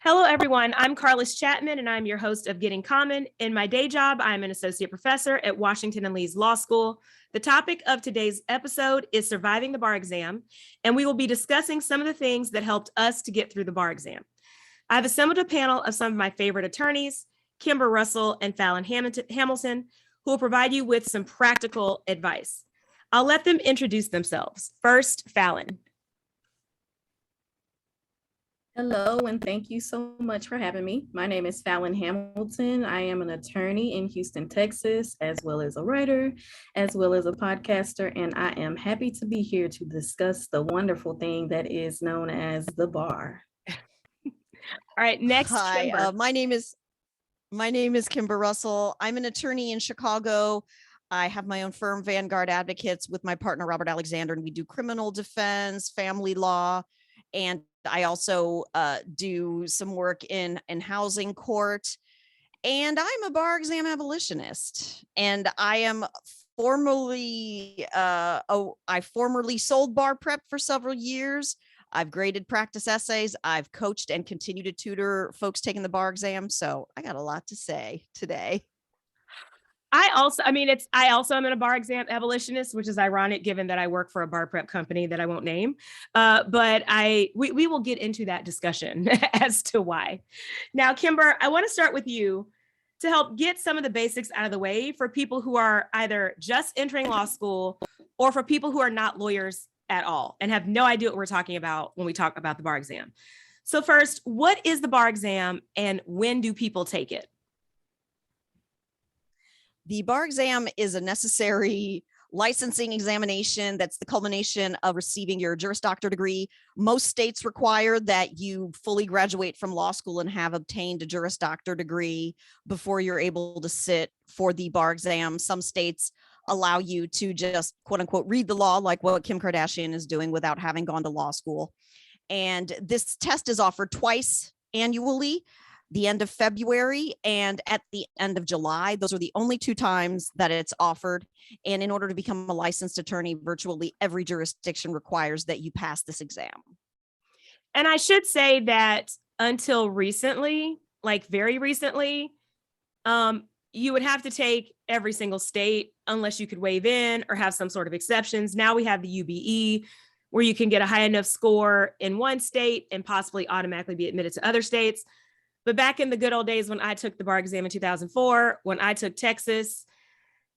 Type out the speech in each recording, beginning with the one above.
Hello, everyone. I'm Carliss Chatman, and I'm your host of Getting Common. In my day job, I'm an associate professor at Washington and Lee's Law School. The topic of today's episode is surviving the bar exam, and we will be discussing some of the things that helped us to get through the bar exam. I've assembled a panel of some of my favorite attorneys, Kimber Russell and Fallon Hamilton, who will provide you with some practical advice. I'll let them introduce themselves. First, Fallon. Hello, and thank you so much for having me. My name is Fallon Hamilton. I am an attorney in Houston, Texas, as well as a writer, as well as a podcaster, and I am happy to be here to discuss the wonderful thing that is known as the bar. All right, next. Hi, my name is Kimber Russell. I'm an attorney in Chicago. I have my own firm, Vanguard Advocates, with my partner, Robert Alexander, and we do criminal defense, family law, and I also do some work in housing court. And I'm a bar exam abolitionist. And I am I formerly sold bar prep for several years. I've graded practice essays. I've coached and continue to tutor folks taking the bar exam. So I got a lot to say today. I also am a bar exam abolitionist, which is ironic given that I work for a bar prep company that I won't name. But we will get into that discussion as to why. Now, Kimber, I want to start with you to help get some of the basics out of the way for people who are either just entering law school or for people who are not lawyers at all and have no idea what we're talking about when we talk about the bar exam. So first, what is the bar exam and when do people take it? The bar exam is a necessary licensing examination that's the culmination of receiving your Juris Doctor degree. Most states require that you fully graduate from law school and have obtained a Juris Doctor degree before you're able to sit for the bar exam. Some states allow you to just, quote unquote, read the law, like what Kim Kardashian is doing without having gone to law school. And this test is offered twice annually, the end of February and at the end of July. Those are the only two times that it's offered. And in order to become a licensed attorney, virtually every jurisdiction requires that you pass this exam. And I should say that until recently, like very recently, you would have to take every single state unless you could waive in or have some sort of exceptions. Now we have the UBE, where you can get a high enough score in one state and possibly automatically be admitted to other states. But back in the good old days when I took the bar exam in 2004, when I took Texas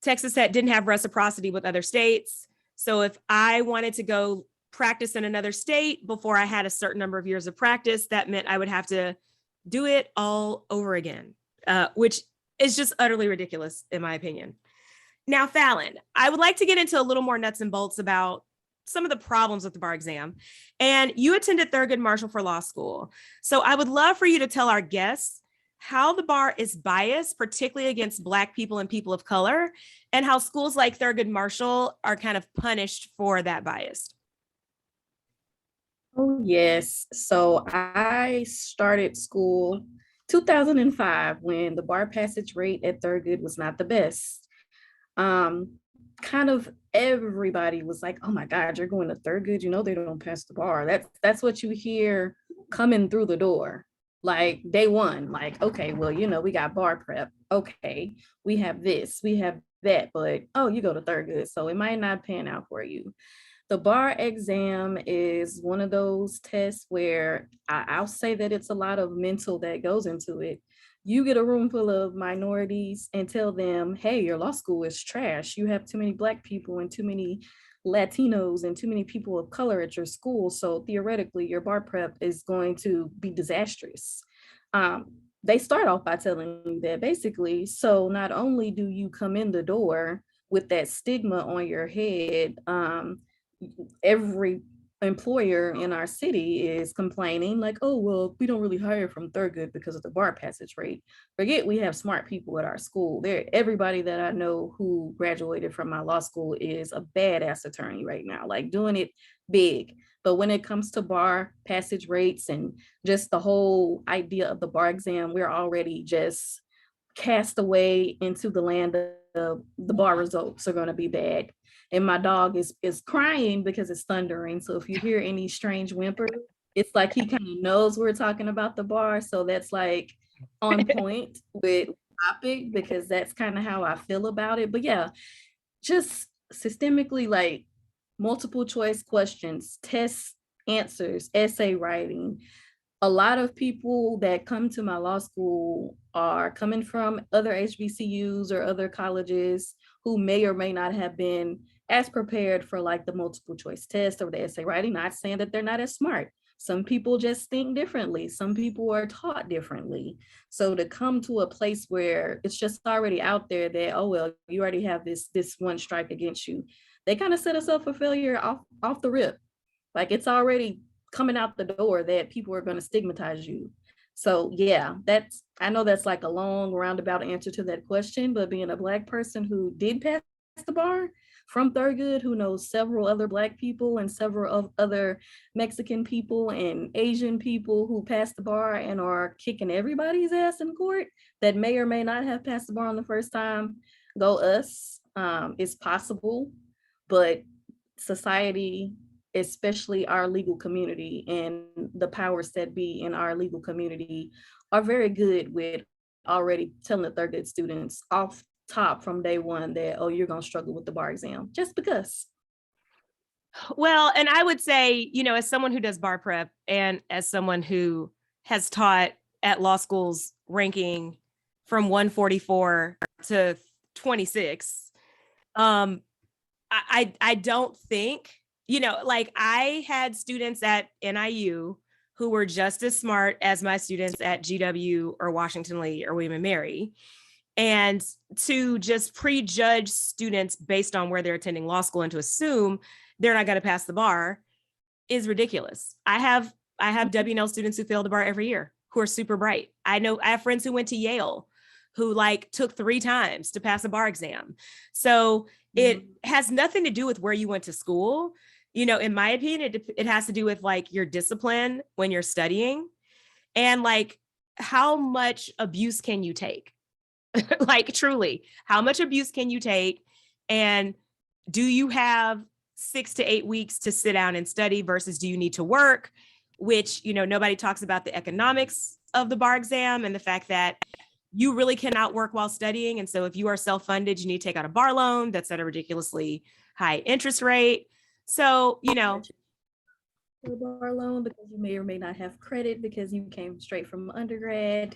didn't have reciprocity with other states. So if I wanted to go practice in another state before I had a certain number of years of practice, that meant I would have to do it all over again, which is just utterly ridiculous in my opinion. Now, Fallon, I would like to get into a little more nuts and bolts about some of the problems with the bar exam. And you attended Thurgood Marshall for law school. So I would love for you to tell our guests how the bar is biased, particularly against Black people and people of color, and how schools like Thurgood Marshall are kind of punished for that bias. Oh, yes. So I started school 2005 when the bar passage rate at Thurgood was not the best. Kind of everybody was like, oh my God, you're going to Thurgood, you know they don't pass the bar. That's what you hear coming through the door. Like day one, like, okay, well, you know, we got bar prep. Okay, we have this, we have that, but oh, you go to Thurgood, so it might not pan out for you. The bar exam is one of those tests where I'll say that it's a lot of mental that goes into it. You get a room full of minorities and tell them, hey, your law school is trash. You have too many Black people and too many Latinos and too many people of color at your school. So theoretically, your bar prep is going to be disastrous. They start off by telling you that basically, so not only do you come in the door with that stigma on your head, every employer in our city is complaining like, oh, well, we don't really hire from Thurgood because of the bar passage rate. Forget we have smart people at our school. Everybody that I know who graduated from my law school is a badass attorney right now, like doing it big. But when it comes to bar passage rates and just the whole idea of the bar exam, we're already just cast away into the land of the bar results are going to be bad. And my dog is crying because it's thundering. So if you hear any strange whimper, it's like he kind of knows we're talking about the bar. So that's like on point with topic, because that's kind of how I feel about it. But yeah, just systemically, like multiple choice questions, test answers, essay writing. A lot of people that come to my law school are coming from other HBCUs or other colleges who may or may not have been as prepared for like the multiple choice test or the essay writing. Not saying that they're not as smart. Some people just think differently. Some people are taught differently. So to come to a place where it's just already out there that, oh, well, you already have this one strike against you, they kind of set us up for failure off the rip. Like it's already coming out the door that people are going to stigmatize you. So yeah, I know that's like a long roundabout answer to that question, but being a Black person who did pass the bar from Thurgood, who knows several other Black people and several of other Mexican people and Asian people who passed the bar and are kicking everybody's ass in court that may or may not have passed the bar on the first time, go us. It's possible, but society, especially our legal community and the powers that be in our legal community, are very good with already telling the Thurgood students off top from day one that, oh, you're going to struggle with the bar exam just because. Well, and I would say, as someone who does bar prep and as someone who has taught at law schools ranking from 144 to 26, I don't think, like I had students at NIU who were just as smart as my students at GW or Washington Lee or William and Mary. And to just prejudge students based on where they're attending law school and to assume they're not going to pass the bar is ridiculous. I have W&L students who fail the bar every year who are super bright. I have friends who went to Yale who like took 3 times to pass a bar exam. So it has nothing to do with where you went to school. In my opinion, it has to do with like your discipline when you're studying and like how much abuse can you take? Like truly, how much abuse can you take? And do you have 6 to 8 weeks to sit down and study versus do you need to work? Which, nobody talks about the economics of the bar exam and the fact that you really cannot work while studying. And so if you are self-funded, you need to take out a bar loan that's at a ridiculously high interest rate. So, A bar loan because you may or may not have credit because you came straight from undergrad.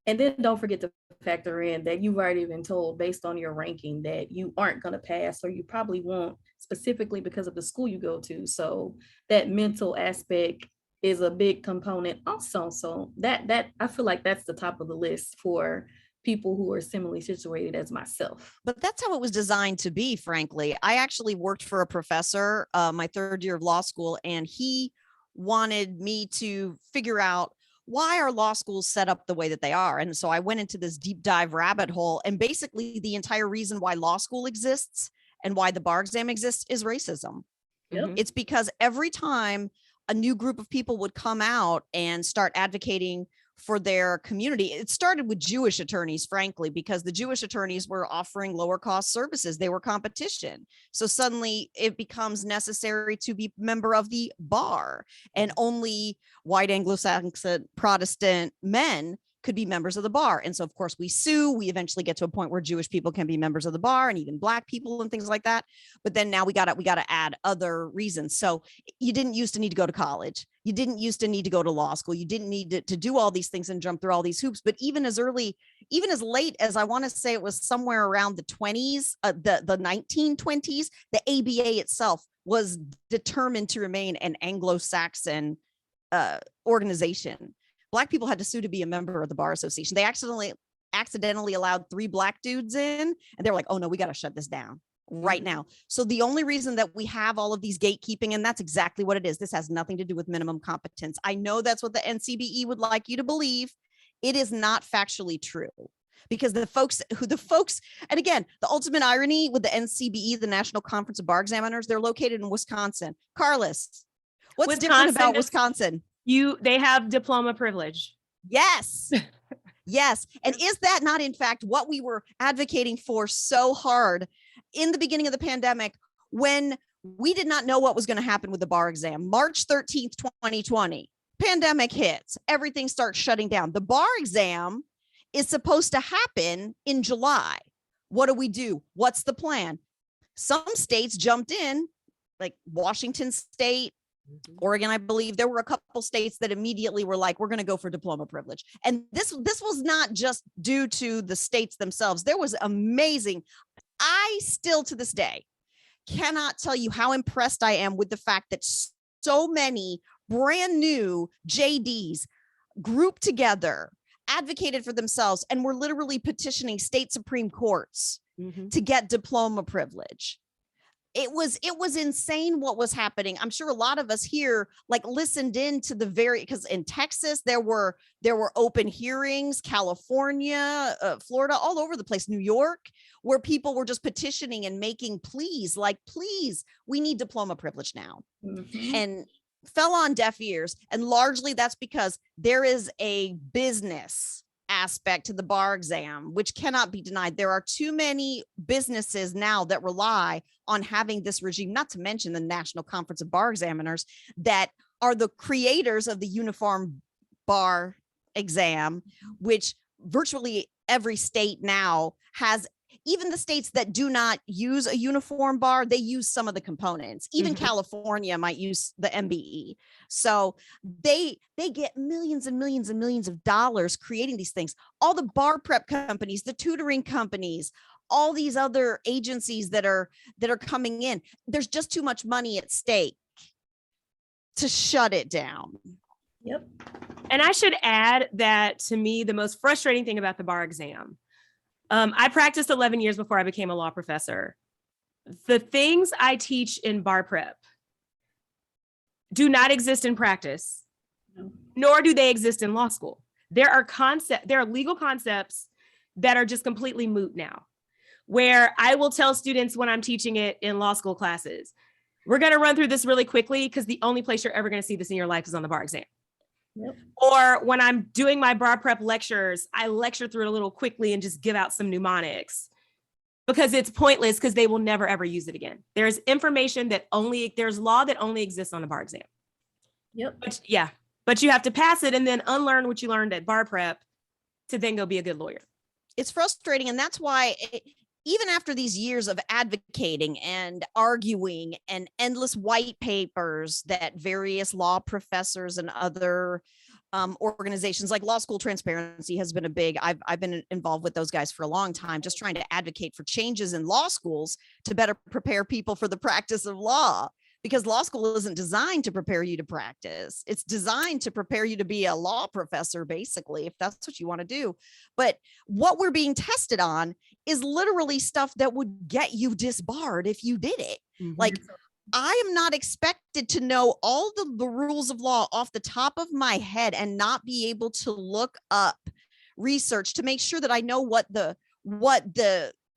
And then don't forget to factor in that you've already been told based on your ranking that you aren't going to pass, or you probably won't, specifically because of the school you go to. So that mental aspect is a big component also. So that I feel like that's the top of the list for people who are similarly situated as myself. But that's how it was designed to be, frankly. I actually worked for a professor my 3rd year of law school, and he wanted me to figure out why are law schools set up the way that they are. And so I went into this deep dive rabbit hole, and basically the entire reason why law school exists and why the bar exam exists is racism. Yep. It's because every time a new group of people would come out and start advocating for their community, it started with Jewish attorneys, frankly, because the Jewish attorneys were offering lower cost services. They were competition. So suddenly it becomes necessary to be member of the bar, and only white Anglo-Saxon Protestant men could be members of the bar. And so of course we sue. We eventually get to a point where Jewish people can be members of the bar, and even Black people and things like that. But then now we got to add other reasons. So you didn't used to need to go to college. You didn't used to need to go to law school. You didn't need to do all these things and jump through all these hoops. But even as late as I want to say it was somewhere around the 20s, the 1920s, the ABA itself was determined to remain an Anglo-Saxon organization. Black people had to sue to be a member of the bar association. They accidentally allowed 3 Black dudes in, and they were like, oh no, we got to shut this down right now. So the only reason that we have all of these gatekeeping, and that's exactly what it is. This has nothing to do with minimum competence. I know that's what the NCBE would like you to believe. It is not factually true, because the folks, and again, the ultimate irony with the NCBE, the National Conference of Bar Examiners, they're located in Wisconsin. Carliss, what's different about Wisconsin? They have diploma privilege. Yes. Yes. And is that not, in fact, what we were advocating for so hard in the beginning of the pandemic, when We did not know what was going to happen with the bar exam. March 13th, 2020, pandemic hits, everything starts shutting down. The bar exam is supposed to happen in July. What do? What's the plan? Some states jumped in, like Washington State, Oregon, I believe. There were a couple states that immediately were like, we're going to go for diploma privilege. And this was not just due to the states themselves. There was amazing. I still to this day cannot tell you how impressed I am with the fact that so many brand new JDs grouped together, advocated for themselves, and were literally petitioning state Supreme Courts to get diploma privilege. It was insane what was happening. I'm sure a lot of us here like listened in to the because in Texas there were open hearings, California, Florida, all over the place, New York, where people were just petitioning and making pleas like, please, we need diploma privilege now. And fell on deaf ears. And largely that's because there is a business aspect to the bar exam, which cannot be denied. There are too many businesses now that rely on having this regime, not to mention the National Conference of Bar Examiners, that are the creators of the uniform bar exam, which virtually every state now has. Even the states that do not use a uniform bar, they use some of the components. Even California might use the MBE. So they get millions and millions and millions of dollars creating these things. All the bar prep companies, the tutoring companies, all these other agencies that are coming in. There's just too much money at stake to shut it down. Yep. And I should add that to me, the most frustrating thing about the bar exam, I practiced 11 years before I became a law professor. The things I teach in bar prep do not exist in practice, nor do they exist in law school. There are legal concepts that are just completely moot now, where I will tell students when I'm teaching it in law school classes, we're going to run through this really quickly because the only place you're ever going to see this in your life is on the bar exam. Yep. Or when I'm doing my bar prep lectures, I lecture through it a little quickly and just give out some mnemonics because it's pointless because they will never, ever use it again. There's information there's law that only exists on the bar exam. Yep. But you have to pass it and then unlearn what you learned at bar prep to then go be a good lawyer. It's frustrating. And that's why even after these years of advocating and arguing and endless white papers that various law professors and other organizations like Law School Transparency has been a big, I've been involved with those guys for a long time, just trying to advocate for changes in law schools to better prepare people for the practice of law. Because law school isn't designed to prepare you to practice. It's designed to prepare you to be a law professor, basically, if that's what you want to do. But what we're being tested on is literally stuff that would get you disbarred if you did it. Like, I am not expected to know all the rules of law off the top of my head and not be able to look up research to make sure that I know what the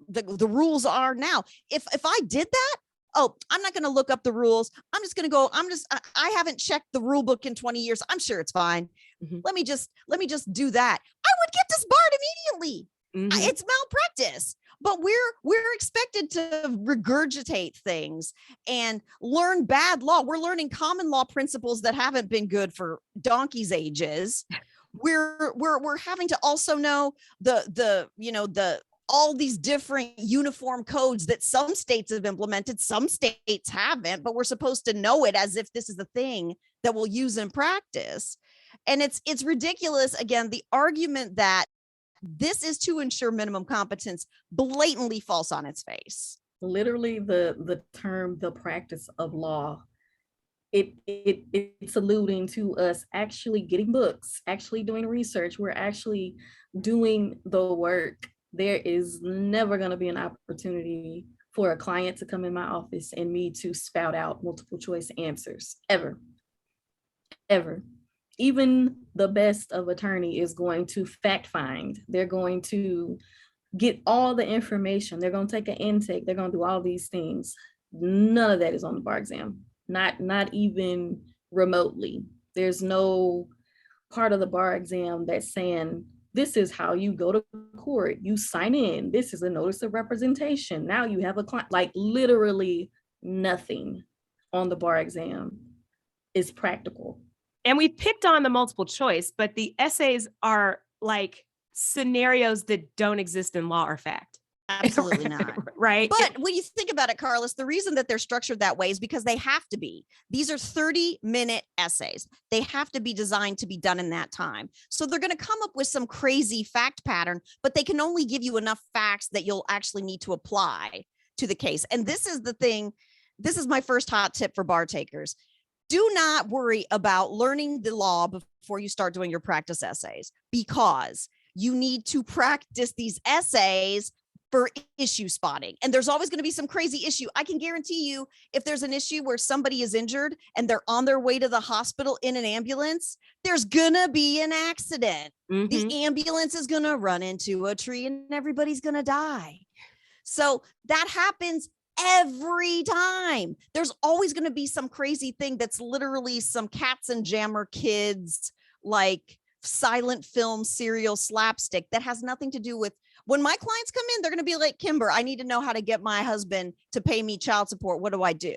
rules are now. If I did that, oh, I'm not going to look up the rules. I'm just going to go. I haven't checked the rule book in 20 years. I'm sure it's fine. Let me just do that. I would get disbarred immediately. It's malpractice. But we're expected to regurgitate things and learn bad law. We're learning common law principles that haven't been good for donkey's ages. We're having to also know the all these different uniform codes that some states have implemented, some states haven't, but we're supposed to know it as if this is the thing that we'll use in practice. And it's ridiculous. Again, the argument that this is to ensure minimum competence blatantly false on its face. Literally the term, the practice of law, it's alluding to us actually getting books, actually doing research. We're actually doing the work. There is never going to be an opportunity for a client to come in my office and me to spout out multiple choice answers, ever. Even the best of attorney is going to fact find. They're going to get all the information. They're going to take an intake. They're going to do all these things. None of that is on the bar exam, not even remotely. There's no part of the bar exam that's saying, this is how you go to court. You sign in. This is a notice of representation. Now you have a client. Like literally nothing on the bar exam is practical. And we picked on the multiple choice, but the essays are like scenarios that don't exist in law or fact. Absolutely not. Right. But when you think about it, Carliss, the reason that they're structured that way is because they have to be. These are 30-minute essays. They have to be designed to be done in that time. So they're going to come up with some crazy fact pattern, but they can only give you enough facts that you'll actually need to apply to the case. And this is the thing. This is my first hot tip for bar takers. Do not worry about learning the law before you start doing your practice essays, because you need to practice these essays for issue spotting. And there's always going to be some crazy issue. I can guarantee you, if there's an issue where somebody is injured and they're on their way to the hospital in an ambulance, there's going to be an accident. The ambulance is going to run into a tree and everybody's going to die. So that happens every time. There's always going to be some crazy thing that's literally some cats and jammer kids, like silent film serial slapstick that has nothing to do with when my clients come in. They're going to be like, Kimber, I need to know how to get my husband to pay me child support. What do I do?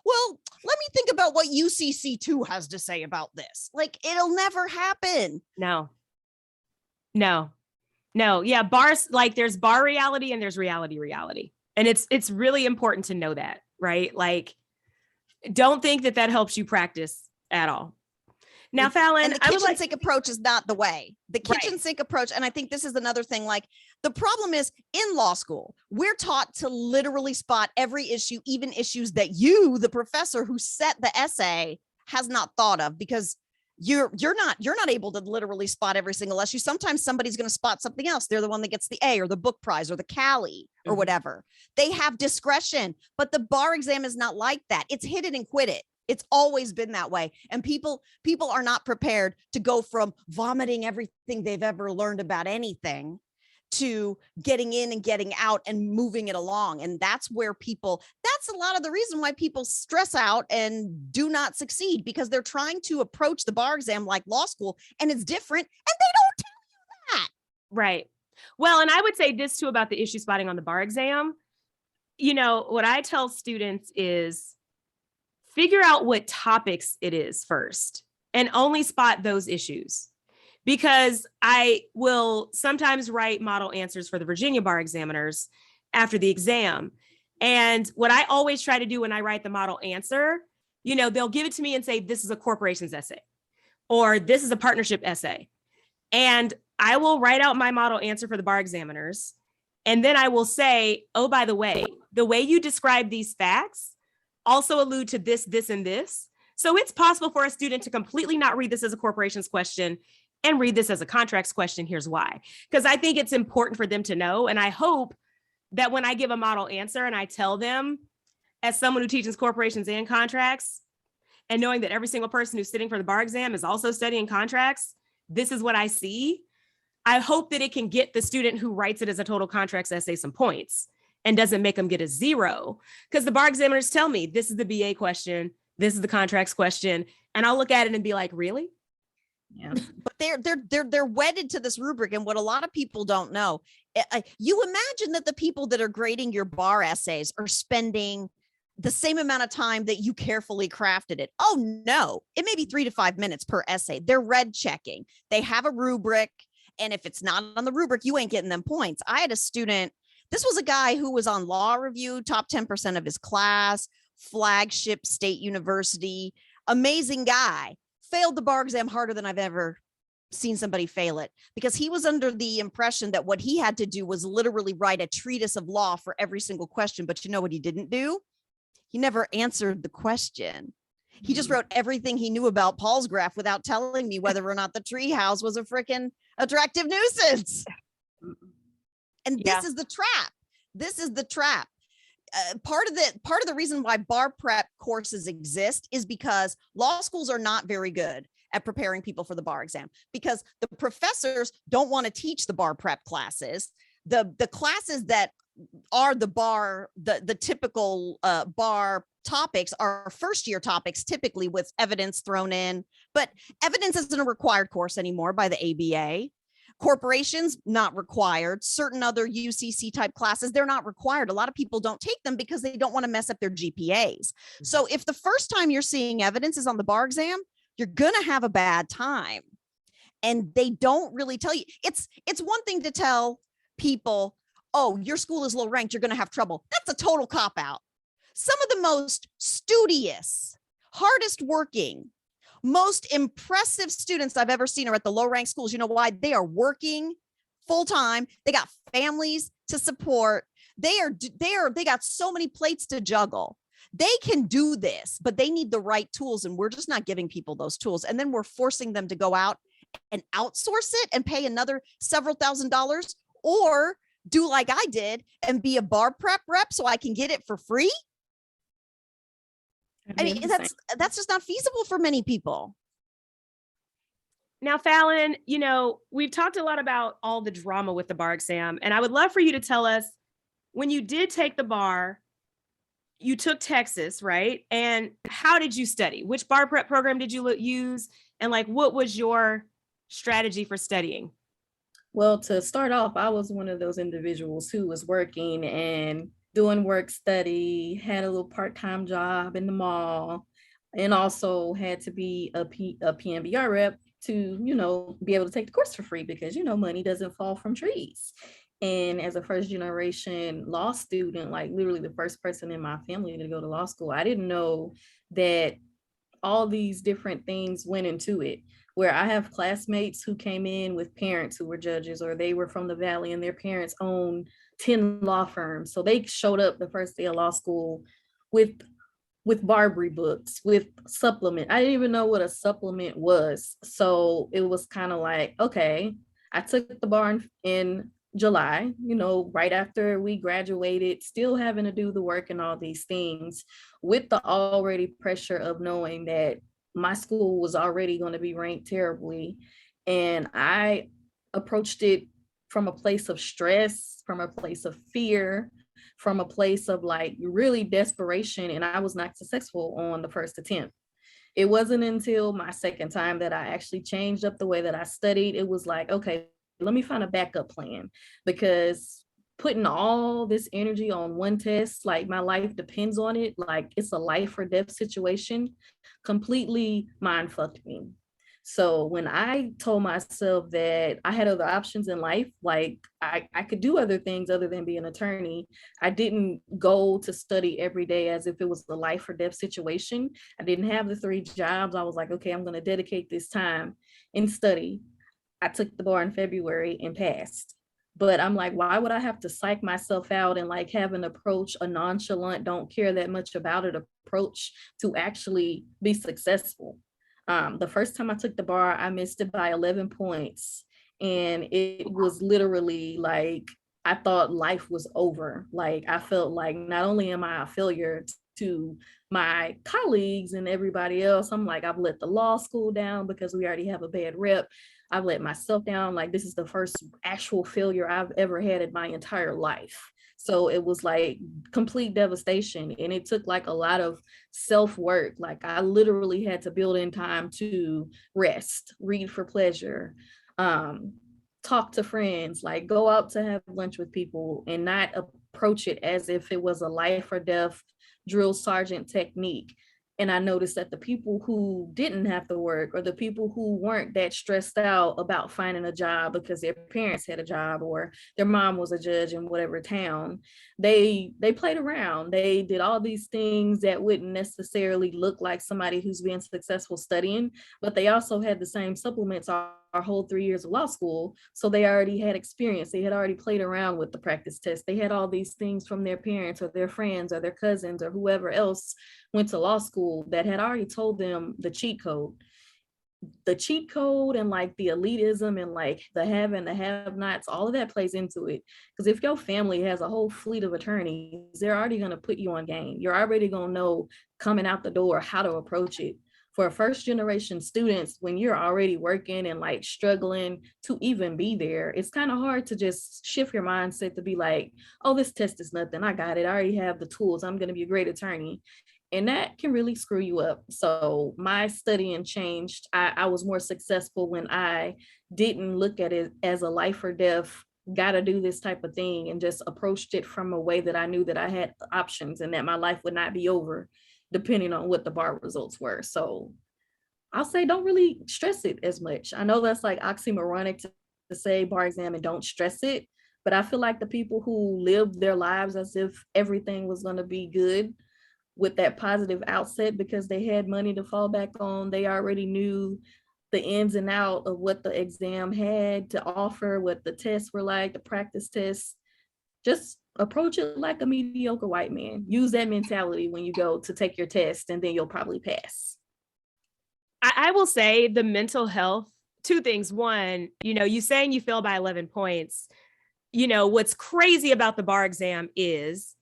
Well, let me think about what UCC2 has to say about this. Like, it'll never happen. No. Yeah. Bars, like there's bar reality and there's reality. And it's really important to know that, right? Like, don't think that helps you practice at all. Now, Fallon, and the kitchen sink approach is not the way. The kitchen sink approach, and I think this is another thing, like the problem is in law school, we're taught to literally spot every issue, even issues that you, the professor who set the essay, has not thought of, because you're not able to literally spot every single issue. Sometimes somebody's going to spot something else. They're the one that gets the A or the book prize or the Cali or whatever. They have discretion, but the bar exam is not like that. It's hit it and quit it. It's always been that way. And people are not prepared to go from vomiting everything they've ever learned about anything to getting in and getting out and moving it along. And that's a lot of the reason why people stress out and do not succeed, because they're trying to approach the bar exam like law school, and it's different, and they don't tell you that. Right. Well, and I would say this too about the issue spotting on the bar exam. You know, what I tell students is figure out what topics it is first and only spot those issues. Because I will sometimes write model answers for the Virginia bar examiners after the exam. And what I always try to do when I write the model answer, you know, they'll give it to me and say, this is a corporations essay, or this is a partnership essay. And I will write out my model answer for the bar examiners. And then I will say, oh, by the way you describe these facts also allude to this, this, and this. So it's possible for a student to completely not read this as a corporations question and read this as a contracts question. Here's why. Because I think it's important for them to know. And I hope that when I give a model answer and I tell them, as someone who teaches corporations and contracts, and knowing that every single person who's sitting for the bar exam is also studying contracts, this is what I see. I hope that it can get the student who writes it as a total contracts essay some points and doesn't make them get a 0. Because the bar examiners tell me, this is the BA question, this is the contracts question. And I'll look at it and be like, really? Yeah. But they're wedded to this rubric. And what a lot of people don't know, you imagine that the people that are grading your bar essays are spending the same amount of time that you carefully crafted it. Oh no, it may be 3 to 5 minutes per essay. They're red checking. They have a rubric. And if it's not on the rubric, you ain't getting them points. I had a student, this was a guy who was on law review, top 10% of his class, flagship state university, amazing guy. Failed the bar exam harder than I've ever seen somebody fail it, because he was under the impression that what he had to do was literally write a treatise of law for every single question. But you know what he didn't do? He never answered the question. He just wrote everything he knew about Paul's graph without telling me whether or not the treehouse was a freaking attractive nuisance. And this is the trap. This is the trap. Part of the reason why bar prep courses exist is because law schools are not very good at preparing people for the bar exam, because the professors don't want to teach the bar prep classes. The classes that are the bar, the typical bar topics are first year topics, typically with evidence thrown in, but evidence isn't a required course anymore by the ABA. Corporations, not required. Certain other UCC type classes, they're not required. A lot of people don't take them because they don't want to mess up their GPAs. So if the first time you're seeing evidence is on the bar exam, you're going to have a bad time. And they don't really tell you. It's one thing to tell people, oh, your school is low ranked, you're going to have trouble. That's a total cop out. Some of the most studious, hardest working, most impressive students I've ever seen are at the low ranked schools. You know why? They are working full time. They got families to support. They got so many plates to juggle. They can do this, but they need the right tools. And we're just not giving people those tools. And then we're forcing them to go out and outsource it and pay another several $1,000s, or do like I did and be a bar prep rep so I can get it for free. I mean, that's just not feasible for many people. Now, Fallon, you know, we've talked a lot about all the drama with the bar exam, and I would love for you to tell us, when you did take the bar, you took Texas, right? And how did you study? Which bar prep program did you use? And like, what was your strategy for studying? Well, to start off, I was one of those individuals who was working and doing work study, had a little part-time job in the mall, and also had to be a PMBR rep to, you know, be able to take the course for free because, you know, money doesn't fall from trees. And as a first generation law student, like literally the first person in my family to go to law school, I didn't know that all these different things went into it, where I have classmates who came in with parents who were judges, or they were from the Valley and their parents owned 10 law firms. So they showed up the first day of law school with Barbary books, with supplement. I didn't even know what a supplement was. So it was kind of like, okay, I took the bar in July, you know, right after we graduated, still having to do the work and all these things, with the already pressure of knowing that my school was already going to be ranked terribly. And I approached it from a place of stress, from a place of fear, from a place of like really desperation. And I was not successful on the first attempt. It wasn't until my second time that I actually changed up the way that I studied. It was like, okay, let me find a backup plan, because putting all this energy on one test, like my life depends on it, like it's a life or death situation, completely mind fucked me. So when I told myself that I had other options in life, like I could do other things other than be an attorney, I didn't go to study every day as if it was a life or death situation. I didn't have the 3 jobs. I was like, okay, I'm going to dedicate this time and study. I took the bar in February and passed. But I'm like, why would I have to psych myself out and like have an approach, a nonchalant, don't care that much about it approach to actually be successful? The first time I took the bar, I missed it by 11 points. And it was literally like, I thought life was over. Like, I felt like not only am I a failure to my colleagues and everybody else, I'm like, I've let the law school down because we already have a bad rep. I've let myself down. Like, this is the first actual failure I've ever had in my entire life. So it was like complete devastation. And it took like a lot of self-work. Like, I literally had to build in time to rest, read for pleasure, talk to friends, like go out to have lunch with people, and not approach it as if it was a life or death drill sergeant technique. And I noticed that the people who didn't have to work, or the people who weren't that stressed out about finding a job because their parents had a job or their mom was a judge in whatever town, they played around. They did all these things that wouldn't necessarily look like somebody who's being successful studying, but they also had the same supplements our whole 3 years of law school. So they already had experience. They had already played around with the practice test. They had all these things from their parents or their friends or their cousins or whoever else went to law school that had already told them the cheat code. The cheat code and like the elitism and like the have and the have nots, all of that plays into it. Because if your family has a whole fleet of attorneys, they're already going to put you on game. You're already going to know coming out the door how to approach it. For first generation students, when you're already working and like struggling to even be there, it's kind of hard to just shift your mindset to be like, oh, this test is nothing. I got it. I already have the tools. I'm going to be a great attorney. and that can really screw you up. So my studying changed. I was more successful when I didn't look at it as a life or death, gotta do this type of thing, and just approached it from a way that I knew that I had options and that my life would not be over depending on what the bar results were. So I'll say don't really stress it as much. I know that's like oxymoronic to say bar exam and don't stress it, but I feel like the people who lived their lives as if everything was going to be good with that positive outset because they had money to fall back on, they already knew the ins and out of what the exam had to offer, what the tests were like, the practice tests. Just approach it like a mediocre white man. Use that mentality when you go to take your test, and then you'll probably pass. I will say the mental health, two things. One, you saying you failed by 11 points. What's crazy about the bar exam is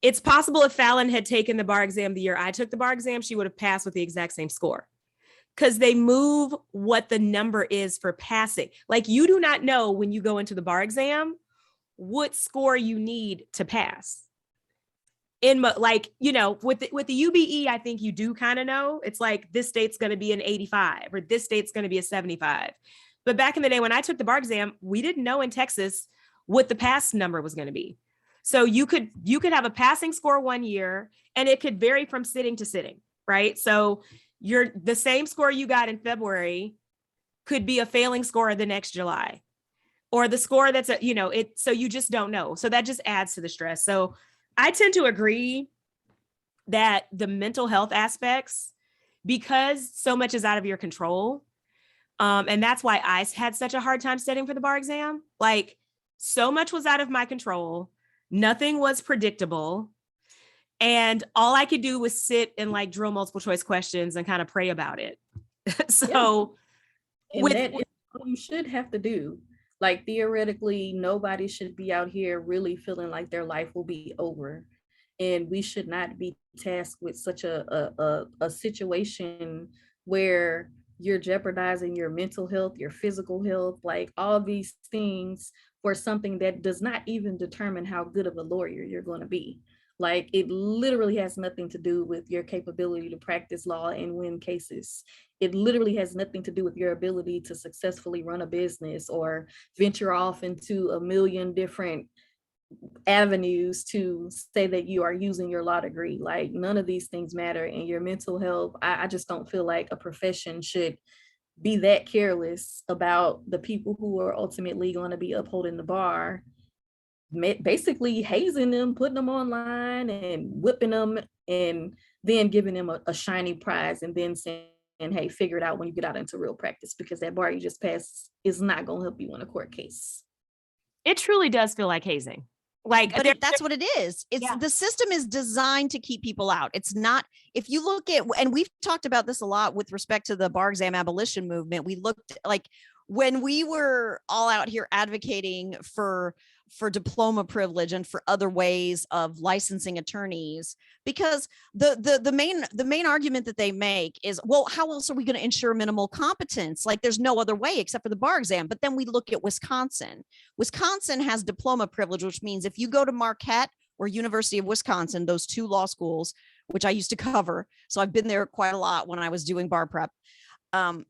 it's possible if Fallon had taken the bar exam the year I took the bar exam, she would have passed with the exact same score. Because they move what the number is for passing. Like, you do not know when you go into the bar exam what score you need to pass. With the UBE, I think you do kind of know. It's like this state's going to be an 85 or this state's going to be a 75. But back in the day when I took the bar exam, we didn't know in Texas what the pass number was going to be. So you could have a passing score one year and it could vary from sitting to sitting, right? So the same score you got in February could be a failing score the next July, or the score that's so you just don't know. So that just adds to the stress. So I tend to agree that the mental health aspects, because so much is out of your control. And that's why I had such a hard time studying for the bar exam. Like, so much was out of my control. Nothing was predictable. And all I could do was sit and like drill multiple choice questions and kind of pray about it. So that is what you should have to do. Like, theoretically, nobody should be out here really feeling like their life will be over. And we should not be tasked with such a situation where you're jeopardizing your mental health, your physical health, like all these things for something that does not even determine how good of a lawyer you're going to be. Like, it literally has nothing to do with your capability to practice law and win cases. It literally has nothing to do with your ability to successfully run a business or venture off into a million different avenues to say that you are using your law degree. Like, none of these things matter. And your mental health, I just don't feel like a profession should be that careless about the people who are ultimately going to be upholding the bar, basically hazing them, putting them online and whipping them, and then giving them a shiny prize and then saying, hey, figure it out when you get out into real practice, because that bar you just passed is not going to help you win a court case. It truly does feel like hazing. Like, but that's what it is. The system is designed to keep people out. It's not, if you look at, and we've talked about this a lot with respect to the bar exam abolition movement, we looked like when we were all out here advocating for diploma privilege and for other ways of licensing attorneys, because the main argument that they make is, well, how else are we going to ensure minimal competence? Like, there's no other way except for the bar exam. But then we look at Wisconsin. Wisconsin has diploma privilege, which means if you go to Marquette or University of Wisconsin, those two law schools, which I used to cover, so I've been there quite a lot when I was doing bar prep.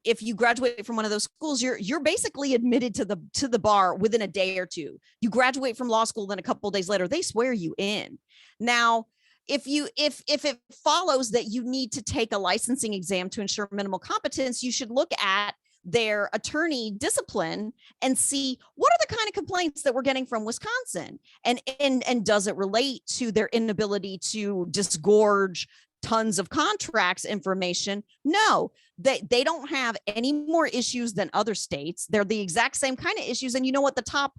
If you graduate from one of those schools, you're basically admitted to the bar within a day or two. You graduate from law school, then a couple of days later, they swear you in. Now, if it follows that you need to take a licensing exam to ensure minimal competence, you should look at their attorney discipline and see what are the kind of complaints that we're getting from Wisconsin, and does it relate to their inability to disgorge tons of contracts information? No, they don't have any more issues than other states. They're the exact same kind of issues. And you know what, the top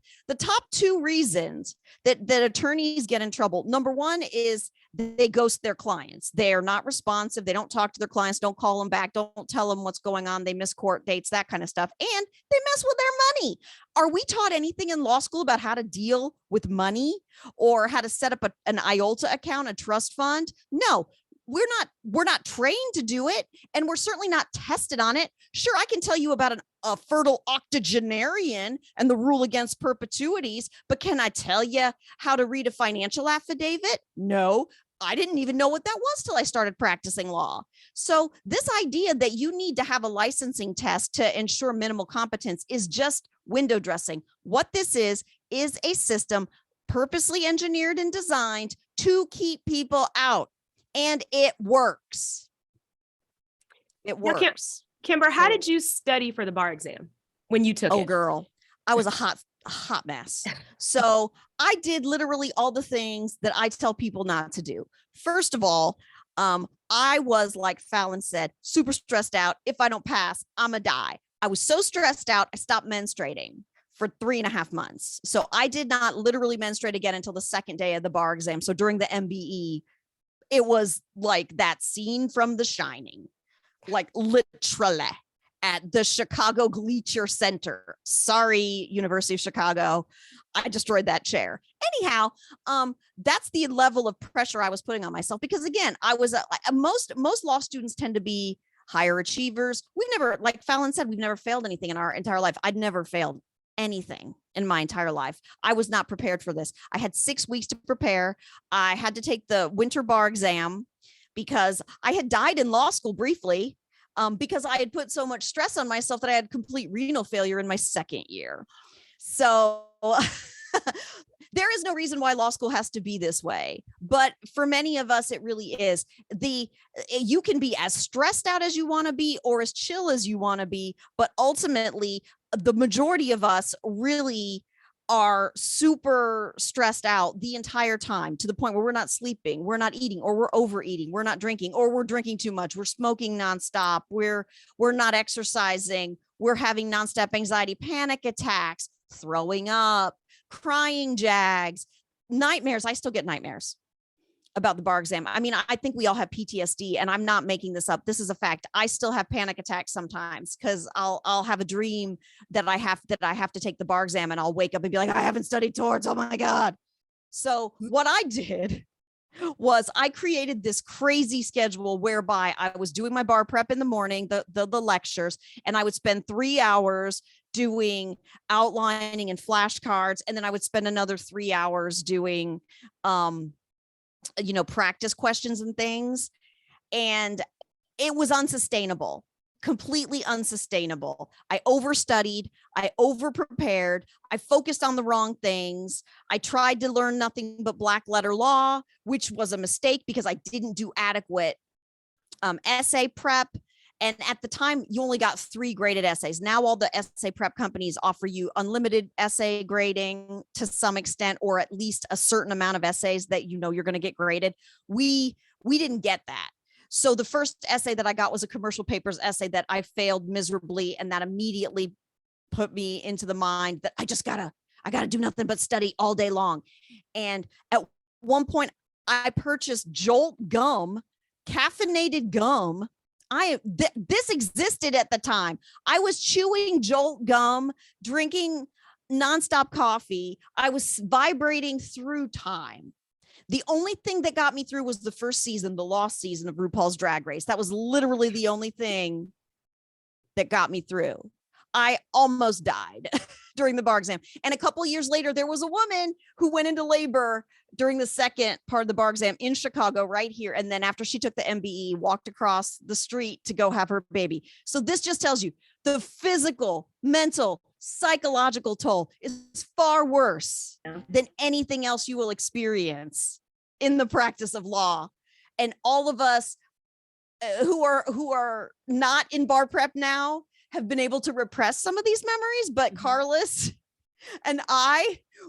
two reasons that attorneys get in trouble, number one is they ghost their clients. They are not responsive. They don't talk to their clients, don't call them back, don't tell them what's going on. They miss court dates, that kind of stuff. And they mess with their money. Are we taught anything in law school about how to deal with money or how to set up an IOLTA account, a trust fund? No. We're not trained to do it, and we're certainly not tested on it. Sure, I can tell you about a fertile octogenarian and the rule against perpetuities, but can I tell you how to read a financial affidavit? No. I didn't even know what that was till I started practicing law. So this idea that you need to have a licensing test to ensure minimal competence is just window dressing. What this is a system purposely engineered and designed to keep people out. And it works. It Now, works. Kimber, how did you study for the bar exam when you took it? Oh, girl, I was a hot mess. So I did literally all the things that I tell people not to do. First of all, I was, like Fallon said, super stressed out. If I don't pass, I'm gonna die. I was so stressed out, I stopped menstruating for 3.5 months. So I did not literally menstruate again until the second day of the bar exam. So during the MBE, it was like that scene from The Shining, like literally at the Chicago Gleacher Center. Sorry, University of Chicago. I destroyed that chair. Anyhow, that's the level of pressure I was putting on myself, because again, I was most law students tend to be higher achievers. We've never, like Fallon said, we've never failed anything in our entire life. I'd never failed anything in my entire life. I was not prepared for this. I had 6 weeks to prepare. I had to take the winter bar exam because I had died in law school briefly, because I had put so much stress on myself that I had complete renal failure in my second year. So there is no reason why law school has to be this way. But for many of us, it really is. You can be as stressed out as you want to be or as chill as you want to be. But ultimately, the majority of us really are super stressed out the entire time, to the point where we're not sleeping, we're not eating, or we're overeating, we're not drinking, or we're drinking too much, we're smoking nonstop, we're not exercising, we're having nonstop anxiety, panic attacks, throwing up, crying jags, nightmares. I still get nightmares about the bar exam. I mean, I think we all have PTSD, and I'm not making this up. This is a fact. I still have panic attacks sometimes because I'll have a dream that I have to take the bar exam, and I'll wake up and be like, I haven't studied torts. Oh my God. So what I did was I created this crazy schedule whereby I was doing my bar prep in the morning, the lectures, and I would spend 3 hours doing outlining and flashcards. And then I would spend another 3 hours doing, practice questions and things. And it was unsustainable, completely unsustainable. I overstudied, I overprepared, I focused on the wrong things. I tried to learn nothing but black letter law, which was a mistake because I didn't do adequate essay prep. And at the time, you only got 3 graded essays. Now all the essay prep companies offer you unlimited essay grading to some extent, or at least a certain amount of essays that you're going to get graded. We didn't get that. So the first essay that I got was a commercial papers essay that I failed miserably, and that immediately put me into the mind that I gotta do nothing but study all day long. And at one point, I purchased Jolt gum, caffeinated gum. This existed at the time. I was chewing Jolt gum, drinking nonstop coffee. I was vibrating through time. The only thing that got me through was the first season, the lost season of RuPaul's Drag Race. That was literally the only thing that got me through. I almost died during the bar exam. And a couple of years later, there was a woman who went into labor during the second part of the bar exam in Chicago, right here. And then after she took the MBE, walked across the street to go have her baby. So this just tells you the physical, mental, psychological toll is far worse than anything else you will experience in the practice of law. And all of us who are not in bar prep now have been able to repress some of these memories, but Carliss and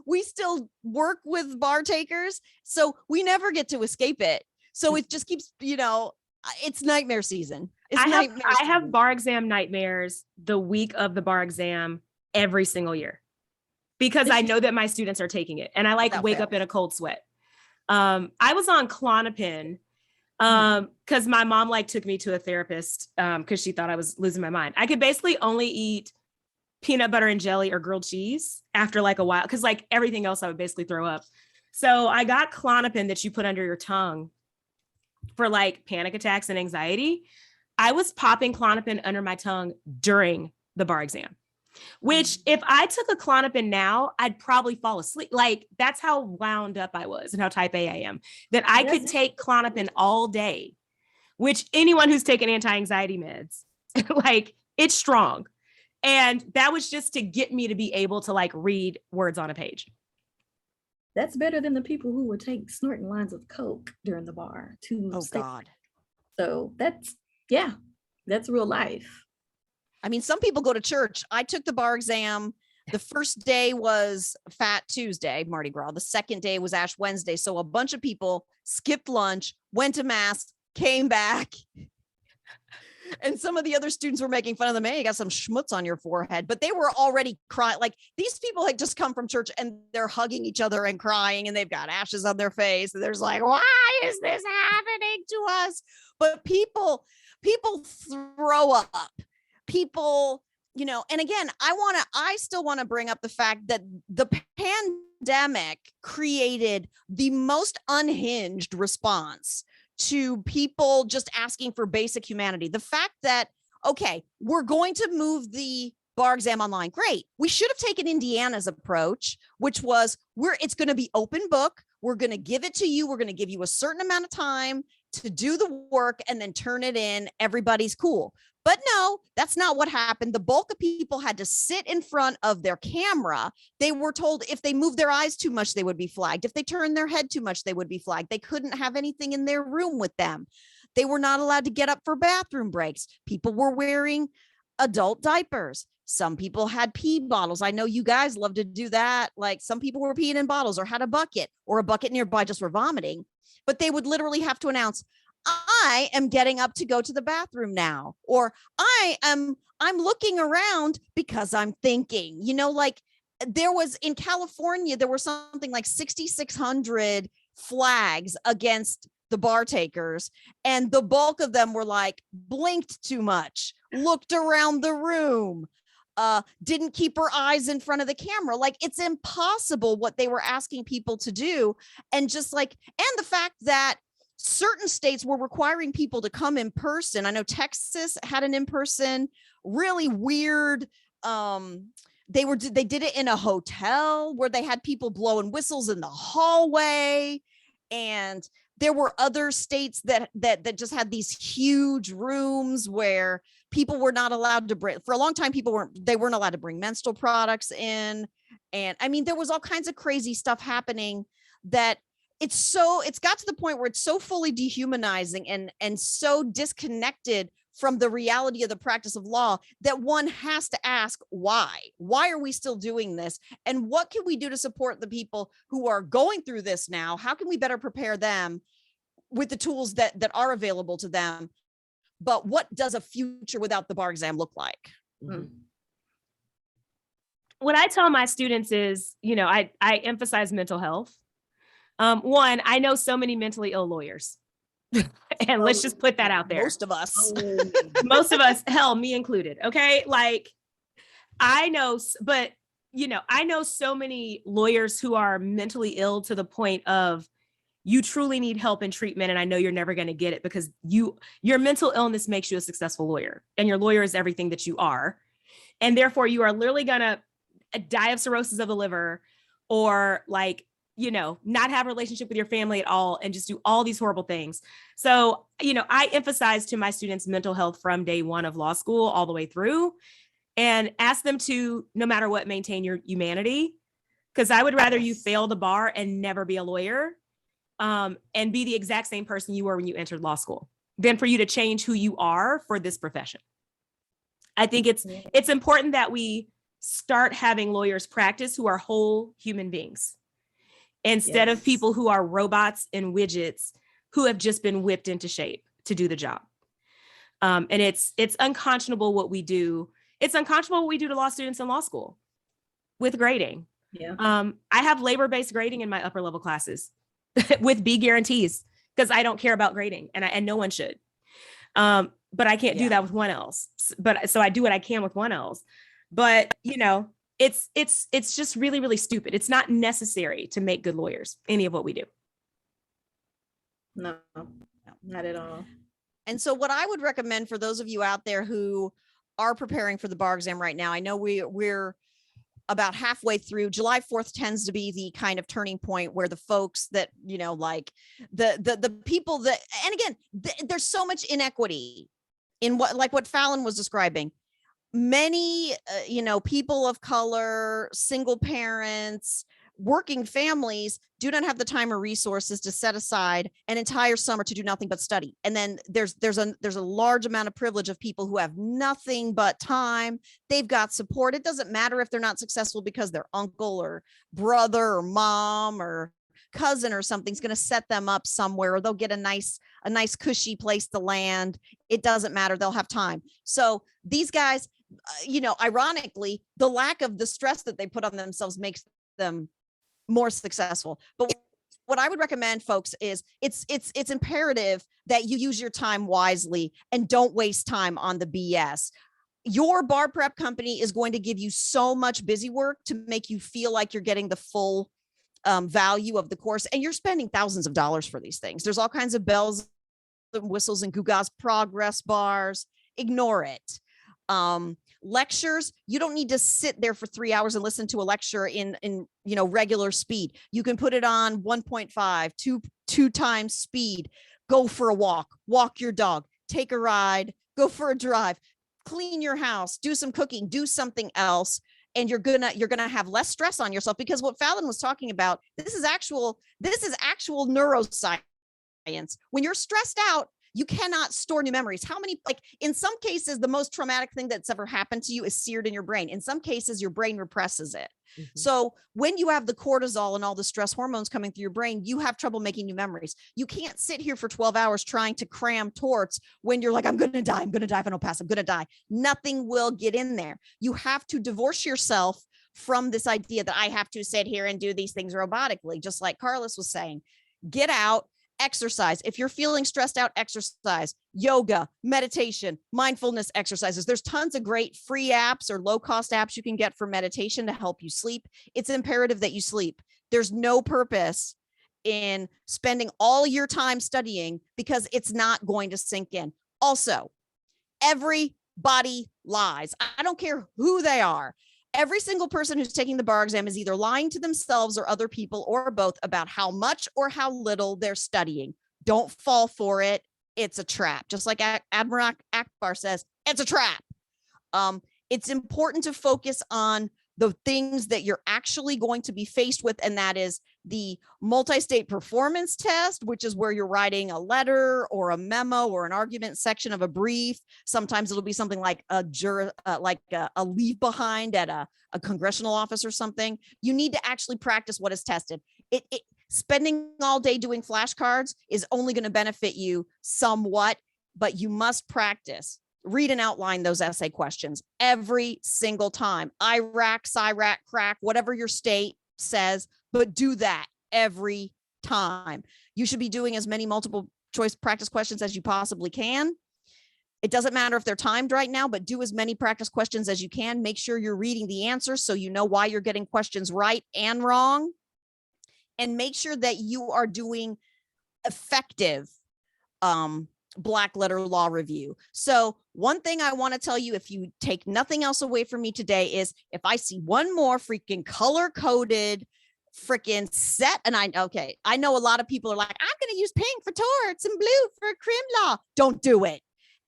we still work with bar takers, so we never get to escape it. So it just keeps, it's nightmare season. I have bar exam nightmares the week of the bar exam every single year, because I know that my students are taking it, and I wake up in a cold sweat. I was on Klonopin because my mom took me to a therapist because she thought I was losing my mind. I could basically only eat peanut butter and jelly or grilled cheese after a while, because everything else I would basically throw up. So I got Klonopin that you put under your tongue for panic attacks and anxiety. I was popping Klonopin under my tongue during the bar exam. which if I took a Klonopin now, I'd probably fall asleep. Like that's how wound up I was and how type A I am, that I could take Klonopin all day, which anyone who's taken anti-anxiety meds, like it's strong. And that was just to get me to be able to like read words on a page. That's better than the people who would take snorting lines of coke during the bar to Oh stay. God. So that's real life. I mean, some people go to church. I took the bar exam. The first day was Fat Tuesday, Mardi Gras. The second day was Ash Wednesday. So a bunch of people skipped lunch, went to mass, came back. And some of the other students were making fun of them. Hey, you got some schmutz on your forehead, but they were already crying. Like these people had just come from church and they're hugging each other and crying and they've got ashes on their face. And there's like, why is this happening to us? But people throw up. People, and again, I still want to bring up the fact that the pandemic created the most unhinged response to people just asking for basic humanity. The fact that, okay, we're going to move the bar exam online. Great. We should have taken Indiana's approach, which was it's going to be open book. We're going to give it to you. We're going to give you a certain amount of time to do the work and then turn it in. Everybody's cool. But no, that's not what happened. The bulk of people had to sit in front of their camera. They were told if they moved their eyes too much, they would be flagged. If they turned their head too much, they would be flagged. They couldn't have anything in their room with them. They were not allowed to get up for bathroom breaks. People were wearing adult diapers. Some people had pee bottles. I know you guys love to do that. Like some people were peeing in bottles or had a bucket nearby just for vomiting. But they would literally have to announce, I am getting up to go to the bathroom now, or I'm looking around because I'm thinking, like there was in California, there were something like 6,600 flags against the bar takers. And the bulk of them were like blinked too much, looked around the room, didn't keep her eyes in front of the camera. Like it's impossible what they were asking people to do. And just like, and the fact that certain states were requiring people to come in person. I know Texas had an in-person, really weird. They did it in a hotel where they had people blowing whistles in the hallway. And there were other states that just had these huge rooms where people were not allowed to bring, for a long time, they weren't allowed to bring menstrual products in. And I mean, there was all kinds of crazy stuff happening that it's got to the point where it's so fully dehumanizing and so disconnected from the reality of the practice of law that one has to ask why are we still doing this? And what can we do to support the people who are going through this now? How can we better prepare them with the tools that are available to them? But what does a future without the bar exam look like? Mm. What I tell my students is, I emphasize mental health. One, I know so many mentally ill lawyers. And let's just put that out there. Most of us. Most of us, hell, me included. Okay. Like I know, but I know so many lawyers who are mentally ill to the point of you truly need help and treatment. And I know you're never going to get it because your mental illness makes you a successful lawyer, and your lawyer is everything that you are. And therefore you are literally going to die of cirrhosis of the liver, or like, not have a relationship with your family at all and just do all these horrible things. So, I emphasize to my students mental health from day one of law school all the way through, and ask them to, no matter what, maintain your humanity. Because I would rather you fail the bar and never be a lawyer, and be the exact same person you were when you entered law school, than for you to change who you are for this profession. I think it's important that we start having lawyers practice who are whole human beings, instead of people who are robots and widgets who have just been whipped into shape to do the job. And it's unconscionable what we do. It's unconscionable what we do to law students in law school with grading. Yeah. I have labor-based grading in my upper level classes with B guarantees because I don't care about grading, and no one should. But I can't do that with 1Ls. But so I do what I can with 1Ls. But it's just really, really stupid. It's not necessary to make good lawyers, any of what we do. No, not at all. And so what I would recommend for those of you out there who are preparing for the bar exam right now, I know we're about halfway through. July 4th tends to be the kind of turning point where the folks that, you know, like the people that, and again, there's so much inequity in what Fallon was describing. Many, you know, people of color, single parents, working families do not have the time or resources to set aside an entire summer to do nothing but study. And then there's a large amount of privilege of people who have nothing but time. They've got support. It doesn't matter if they're not successful because their uncle or brother or mom or cousin or something's going to set them up somewhere, or they'll get a nice cushy place to land. It doesn't matter. They'll have time. So these guys, you know, ironically, the lack of the stress that they put on themselves makes them more successful. But what I would recommend, folks, is it's imperative that you use your time wisely and don't waste time on the BS. Your bar prep company is going to give you so much busy work to make you feel like you're getting the full value of the course, and you're spending thousands of dollars for these things. There's all kinds of bells and whistles and gewgaws, progress bars. Ignore it. Lectures, you don't need to sit there for 3 hours and listen to a lecture in you know, regular speed. You can put it on 1.5, two times speed. Go for a walk your dog, take a ride, go for a drive, clean your house, do some cooking, do something else. And you're gonna have less stress on yourself, because what Fallon was talking about, this is actual neuroscience. When you're stressed out, you cannot store new memories. How many, like in some cases, the most traumatic thing that's ever happened to you is seared in your brain. In some cases, your brain represses it. Mm-hmm. So when you have the cortisol and all the stress hormones coming through your brain, you have trouble making new memories. You can't sit here for 12 hours trying to cram torts when you're like, I'm going to die if I don't pass, I'm going to die. Nothing will get in there. You have to divorce yourself from this idea that I have to sit here and do these things robotically, just like Carliss was saying. Get out. Exercise. If you're feeling stressed out, exercise, yoga, meditation, mindfulness exercises. There's tons of great free apps or low-cost apps you can get for meditation to help you sleep. It's imperative that you sleep. There's no purpose in spending all your time studying because it's not going to sink in. Also, everybody lies. I don't care who they are. Every single person who's taking the bar exam is either lying to themselves or other people or both about how much or how little they're studying. Don't fall for it. It's a trap. Just like Admiral Akbar says, it's a trap. It's important to focus on the things that you're actually going to be faced with, and that is the multi-state performance test, which is where you're writing a letter or a memo or an argument section of a brief. Sometimes it'll be something like a leave behind at a congressional office or something. You need to actually practice what is tested. Spending all day doing flashcards is only going to benefit you somewhat, but you must practice. Read and outline those essay questions every single time. IRAC, CIRAC, crack, whatever your state says, but do that every time. You should be doing as many multiple choice practice questions as you possibly can. It doesn't matter if they're timed right now, but do as many practice questions as you can. Make sure you're reading the answers so you know why you're getting questions right and wrong. And make sure that you are doing effective black letter law review. So one thing I want to tell you, if you take nothing else away from me today, is if I see one more freaking color-coded freaking set, and I know a lot of people are like, I'm going to use pink for torts and blue for crim law. Don't do it.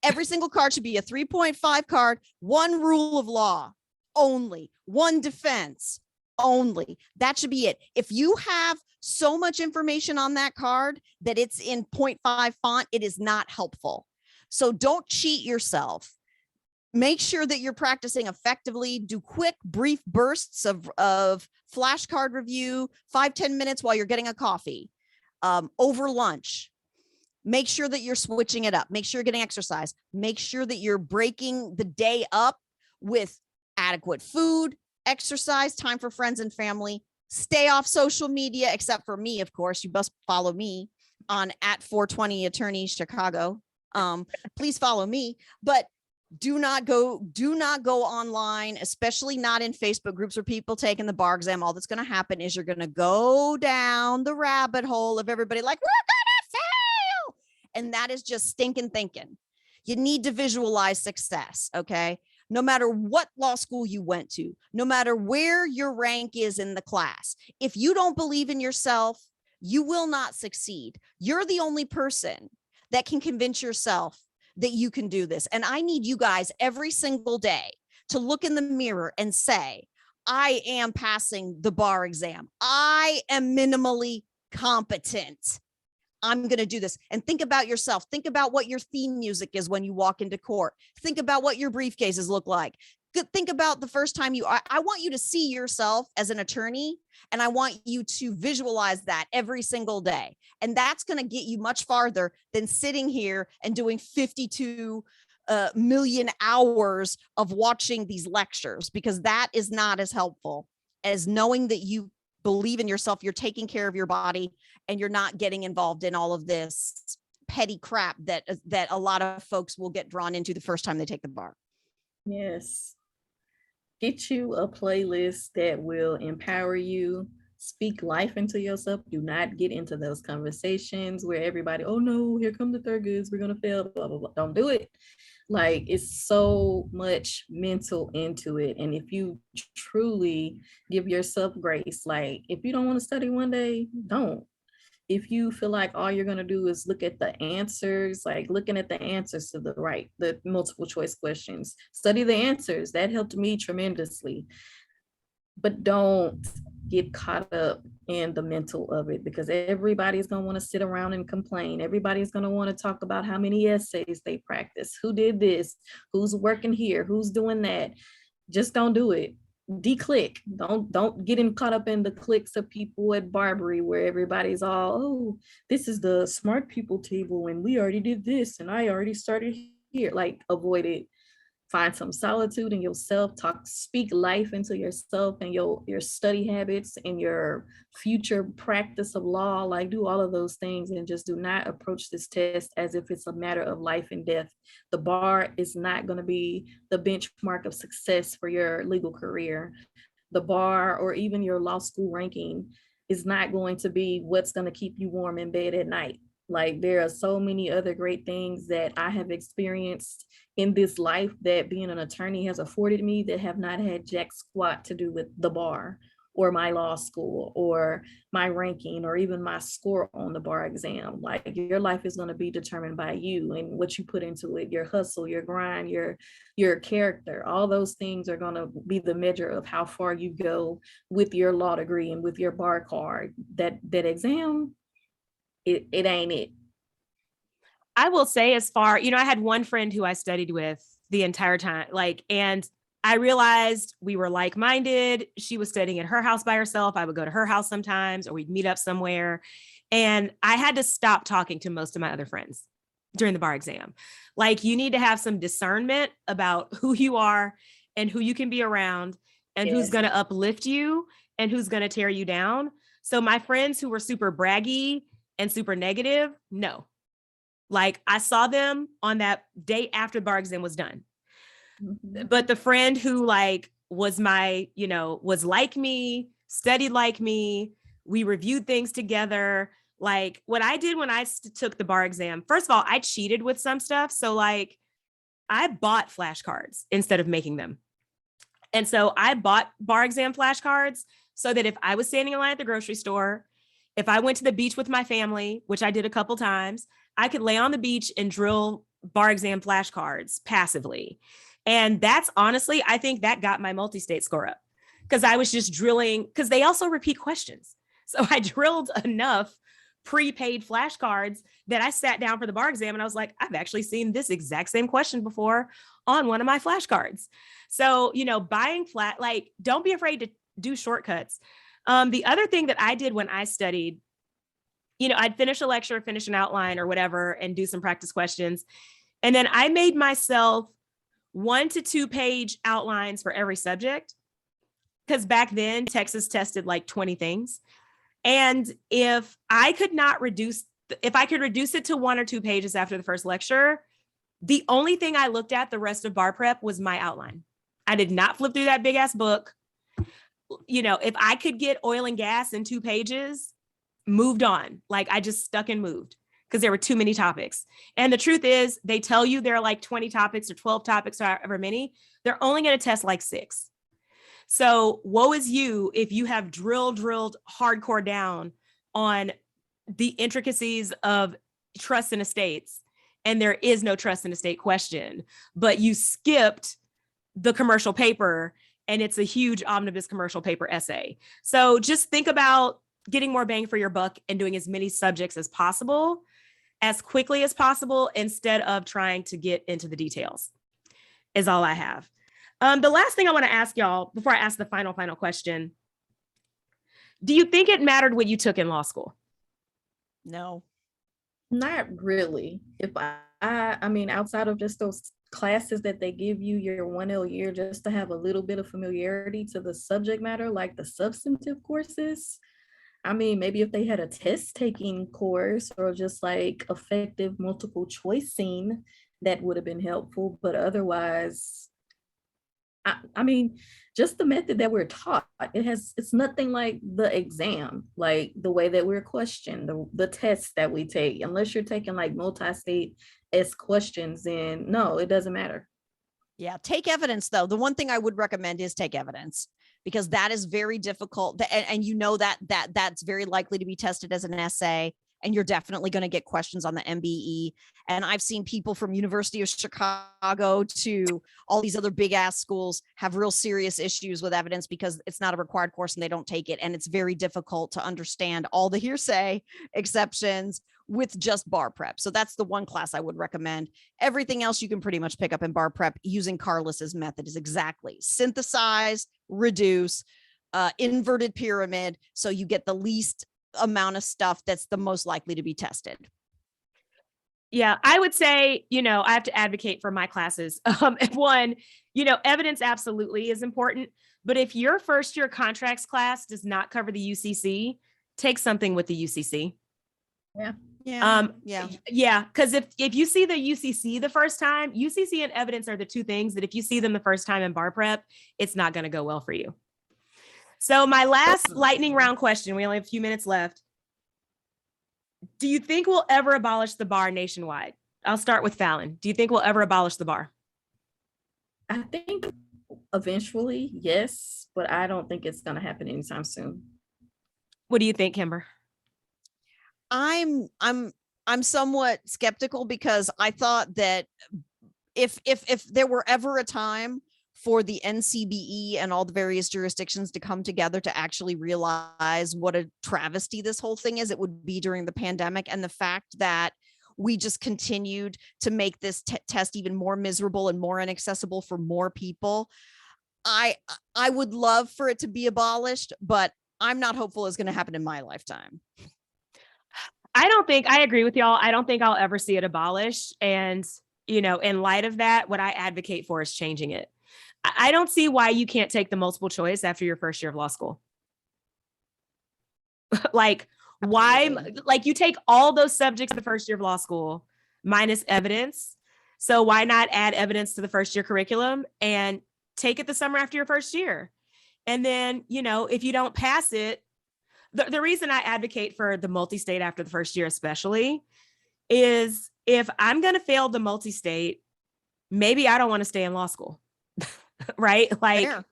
Every single card should be a 3.5 card, one rule of law only, one defense only. That should be it. If you have so much information on that card that it's in 0.5 font, it is not helpful. So don't cheat yourself. Make sure that you're practicing effectively. Do quick, brief bursts of flashcard review, 5-10 minutes while you're getting a coffee, over lunch. Make sure that you're switching it up. Make sure you're getting exercise. Make sure that you're breaking the day up with adequate food, exercise, time for friends and family. Stay off social media, except for me, of course. You must follow me on @420 Attorney Chicago. Please follow me, but do not go online, especially not in Facebook groups where people taking the bar exam. All that's going to happen is you're going to go down the rabbit hole of everybody like, we're going to fail. And that is just stinking thinking. You need to visualize success. Okay. no matter what law school you went to, no matter where your rank is in the class, if you don't believe in yourself, you will not succeed. You're the only person that can convince yourself that you can do this. And I need you guys every single day to look in the mirror and say, I am passing the bar exam. I am minimally competent. I'm going to do this. And think about yourself. Think about what your theme music is when you walk into court. Think about what your briefcases look like. Think about the first time I want you to see yourself as an attorney, and I want you to visualize that every single day. And that's going to get you much farther than sitting here and doing 52 million hours of watching these lectures, because that is not as helpful as knowing that you believe in yourself, you're taking care of your body, and you're not getting involved in all of this petty crap that a lot of folks will get drawn into the first time they take the bar. Yes. Get you a playlist that will empower you. Speak life into yourself. Do not get into those conversations where everybody, oh no, here come the Thurgoods, we're gonna fail, blah, blah, blah. Don't do it. Like, it's so much mental into it. And if you truly give yourself grace, like if you don't want to study one day, don't. If you feel like all you're going to do is look at the answers, like looking at the answers to the multiple choice questions, study the answers. That helped me tremendously. But don't get caught up in the mental of it, because everybody's going to want to sit around and complain. Everybody's going to want to talk about how many essays they practice, who did this, who's working here, who's doing that. Just don't do it. Declick. Don't get caught up in the cliques of people at Barbary where everybody's all, oh, this is the smart people table and we already did this and I already started here. Like, avoid it. Find some solitude in yourself. Speak life into yourself and your study habits and your future practice of law. Like, do all of those things and just do not approach this test as if it's a matter of life and death. The bar is not going to be the benchmark of success for your legal career. The bar, or even your law school ranking, is not going to be what's going to keep you warm in bed at night. Like, there are so many other great things that I have experienced in this life that being an attorney has afforded me that have not had jack squat to do with the bar or my law school or my ranking or even my score on the bar exam. Like, your life is going to be determined by you and what you put into it, your hustle, your grind, your character. All those things are going to be the measure of how far you go with your law degree and with your bar card. That exam, it ain't it. I will say, as far, I had one friend who I studied with the entire time, and I realized we were like-minded. She was studying at her house by herself. I would go to her house sometimes, or we'd meet up somewhere. And I had to stop talking to most of my other friends during the bar exam. Like, you need to have some discernment about who you are and who you can be around and who's going to uplift you and who's going to tear you down. So my friends who were super braggy and super negative, no. Like, I saw them on that day after the bar exam was done. Mm-hmm. But the friend who was my, was like me, studied like me, we reviewed things together. Like, what I did when I took the bar exam, first of all, I cheated with some stuff. So I bought flashcards instead of making them. And so I bought bar exam flashcards so that if I was standing in line at the grocery store, if I went to the beach with my family, which I did a couple times, I could lay on the beach and drill bar exam flashcards passively. And that's honestly, I think that got my multi-state score up, because I was just drilling, because they also repeat questions. So I drilled enough prepaid flashcards that I sat down for the bar exam and I was like, I've actually seen this exact same question before on one of my flashcards. So, buying don't be afraid to do shortcuts. The other thing that I did when I studied, I'd finish a lecture, finish an outline or whatever, and do some practice questions. And then I made myself 1 to 2 page outlines for every subject. Because back then, Texas tested 20 things. And if I could reduce it to 1 or 2 pages after the first lecture, the only thing I looked at the rest of bar prep was my outline. I did not flip through that big ass book. If I could get oil and gas in 2 pages, moved on. I just stuck and moved, because there were too many topics. And the truth is, they tell you there are like 20 topics or 12 topics or however many. They're only going to test like 6. So woe is you if you have drilled hardcore down on the intricacies of trust in estates, and there is no trust in estate question, but you skipped the commercial paper, and it's a huge omnibus commercial paper essay. So just think about getting more bang for your buck and doing as many subjects as possible, as quickly as possible, instead of trying to get into the details, is all I have. The last thing I want to ask y'all before I ask the final question, do you think it mattered what you took in law school? No. Not really. If I mean, outside of just those classes that they give you your 1L year just to have a little bit of familiarity to the subject matter, like the substantive courses. I mean, maybe if they had a test taking course or just like effective multiple choicing, that would have been helpful. But otherwise, I mean, just the method that we're taught, it's nothing like the exam, like the way that we're questioned, the tests that we take, unless you're taking like multi-state S questions, and no, it doesn't matter. Yeah, take evidence though. The one thing I would recommend is take evidence, because that is very difficult. And you know that's very likely to be tested as an essay. And you're definitely going to get questions on the MBE. And I've seen people from University of Chicago to all these other big ass schools have real serious issues with evidence because it's not a required course and they don't take it. And it's very difficult to understand all the hearsay exceptions with just bar prep. So that's the one class I would recommend. Everything else you can pretty much pick up in bar prep using Carliss's method is exactly synthesize, reduce, inverted pyramid. So you get the least amount of stuff that's the most likely to be tested. Yeah, I would say, I have to advocate for my classes. One, evidence absolutely is important, but if your first year contracts class does not cover the UCC, take something with the UCC. Yeah. Yeah. Because if you see the UCC the first time, UCC and evidence are the two things that if you see them the first time in bar prep, it's not going to go well for you. So my last lightning round question, we only have a few minutes left. Do you think we'll ever abolish the bar nationwide? I'll start with Fallon. Do you think we'll ever abolish the bar? I think eventually, yes, but I don't think it's going to happen anytime soon. What do you think, Kimber? I'm somewhat skeptical, because I thought that if there were ever a time for the NCBE and all the various jurisdictions to come together to actually realize what a travesty this whole thing is, it would be during the pandemic. And the fact that we just continued to make this test even more miserable and more inaccessible for more people. I would love for it to be abolished, but I'm not hopeful it's going to happen in my lifetime. I agree with y'all. I don't think I'll ever see it abolished. And, in light of that, what I advocate for is changing it. I don't see why you can't take the multiple choice after your first year of law school. Like, why? Like, you take all those subjects the first year of law school minus evidence. So why not add evidence to the first year curriculum and take it the summer after your first year? And then, if you don't pass it, the reason I advocate for the multi-state after the first year especially is if I'm going to fail the multi-state, maybe I don't want to stay in law school. Right? Like, Fair.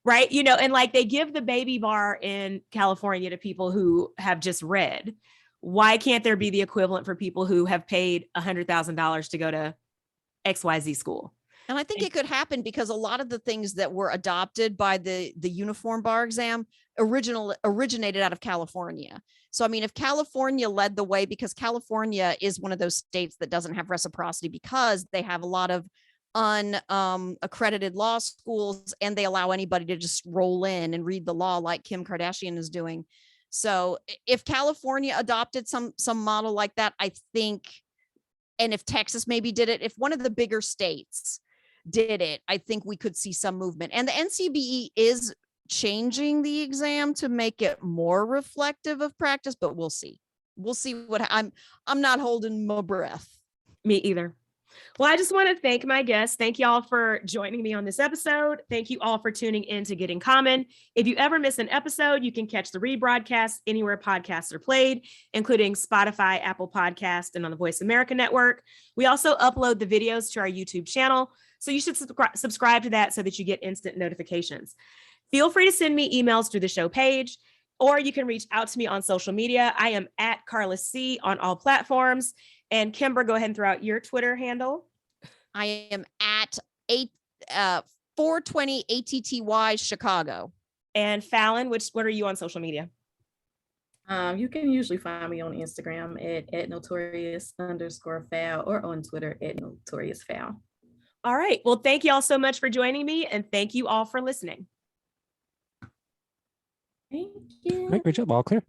Right. And like they give the baby bar in California to people who have just read. Why can't there be the equivalent for people who have paid $100,000 to go to XYZ school? And I think it could happen because a lot of the things that were adopted by the uniform bar exam originated out of California. So, I mean, if California led the way, because California is one of those states that doesn't have reciprocity because they have a lot of unaccredited law schools, and they allow anybody to just roll in and read the law like Kim Kardashian is doing. So if California adopted some model like that, I think, and if Texas maybe did it, if one of the bigger states did it, I think we could see some movement. And the NCBE is changing the exam to make it more reflective of practice, but we'll see. We'll see what I'm not holding my breath. Me either. Well, I just want to thank my guests. Thank you all for joining me on this episode. Thank you all for tuning in to Getting Common. If you ever miss an episode, you can catch the rebroadcast anywhere podcasts are played, including Spotify, Apple Podcast, and on the Voice America Network. We also upload the videos to our YouTube channel, so you should subscribe to that so that you get instant notifications. Feel free to send me emails through the show page, or you can reach out to me on social media. I am at Carliss C on all platforms. And Kimber, go ahead and throw out your Twitter handle. I am at 420 ATTY Chicago. And Fallon, what are you on social media? You can usually find me on Instagram at notorious_foul or on Twitter at notoriousfoul. All right. Well, thank you all so much for joining me, and thank you all for listening. Thank you. Great job. All clear.